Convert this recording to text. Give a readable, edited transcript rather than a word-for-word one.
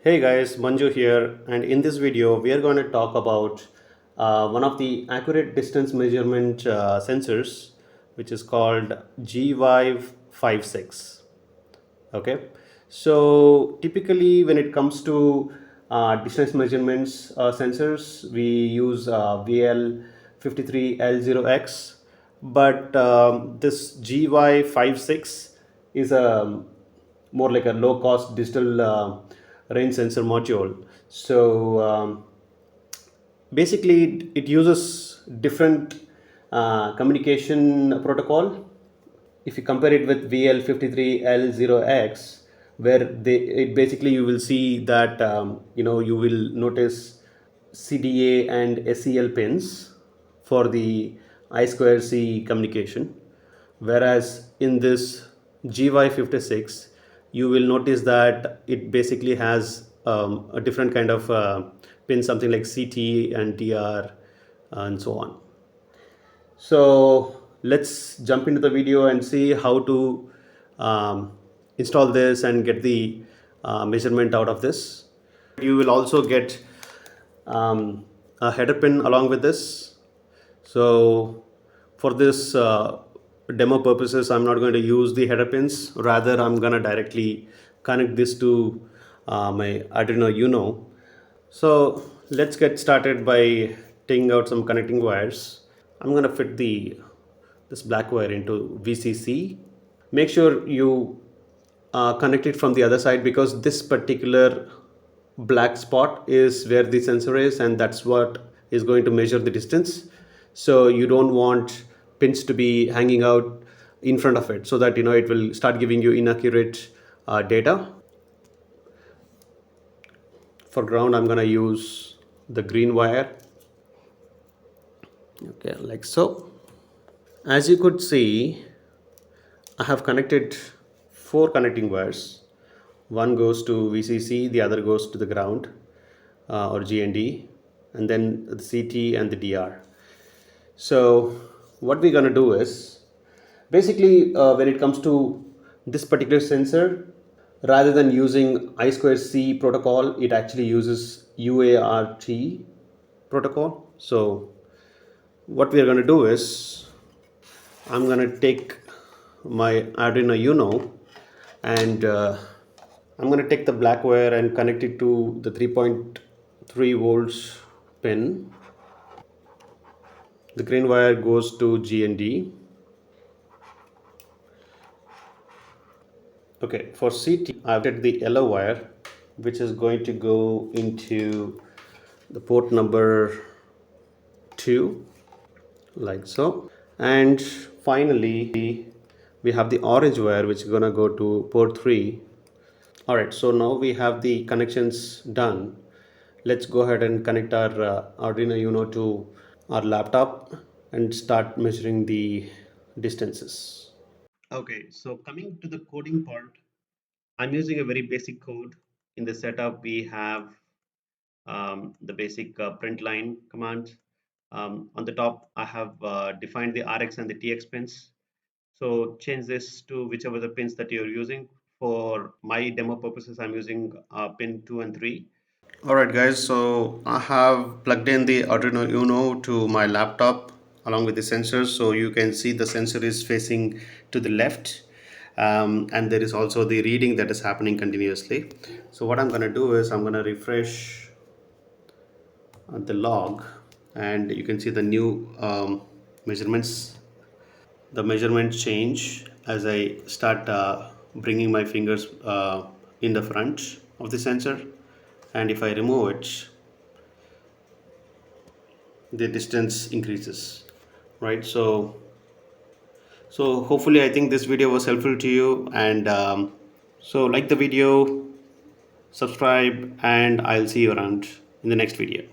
Hey guys, Manju here, and in this video, we are going to talk about one of the accurate distance measurement sensors, which is called GY-56. Okay, so typically, when it comes to distance measurements sensors, we use VL53L0X, but this GY-56 is a more like a low cost digital range sensor module. So basically it uses different communication protocol. If you compare it with VL53L0X, where it basically you will see that you will notice CDA and SCL pins for the I2C communication, whereas in this GY-56 you will notice that it basically has a different kind of pin, something like CT and DR and so on. So let's jump into the video and see how to install this and get the measurement out of this. You will also get a header pin along with this. So for this demo purposes, I'm not going to use the header pins. Rather, I'm going to directly connect this to my Arduino Uno. So let's get started by taking out some connecting wires. I'm going to fit this black wire into VCC. Make sure you connect it from the other side, because this particular black spot is where the sensor is, and that's what is going to measure the distance. So you don't want pins to be hanging out in front of it, so that it will start giving you inaccurate data. For ground, I'm going to use the green wire. Okay, like so. As you could see, I have connected 4 connecting wires. One goes to VCC, the other goes to the ground or GND, and then the CT and the DR. So what we're going to do is, basically when it comes to this particular sensor, rather than using I2C protocol, it actually uses UART protocol. So what we are going to do is, I'm going to take my Arduino Uno and I'm going to take the black wire and connect it to the 3.3 volts pin. The green wire goes to GND. Okay, for CT, I've got the yellow wire, which is going to go into the port number 2, like so. And finally, we have the orange wire, which is going to go to port 3. All right, so now we have the connections done. Let's go ahead and connect our Arduino Uno to our laptop and start measuring the distances. Okay, so coming to the coding part, I'm using a very basic code. In the setup, we have the basic print line command. On the top, I have defined the RX and the TX pins. So change this to whichever the pins that you're using. For my demo purposes, I'm using pin 2 and 3. Alright guys, so I have plugged in the Arduino Uno to my laptop along with the sensors. So you can see the sensor is facing to the left, and there is also the reading that is happening continuously. So what I'm going to do is, I'm going to refresh the log, and you can see the new measurements. The measurements change as I start bringing my fingers in the front of the sensor, and if I remove it, the distance increases, right? So hopefully, I think this video was helpful to you, and so like the video, subscribe, and I'll see you around in the next video.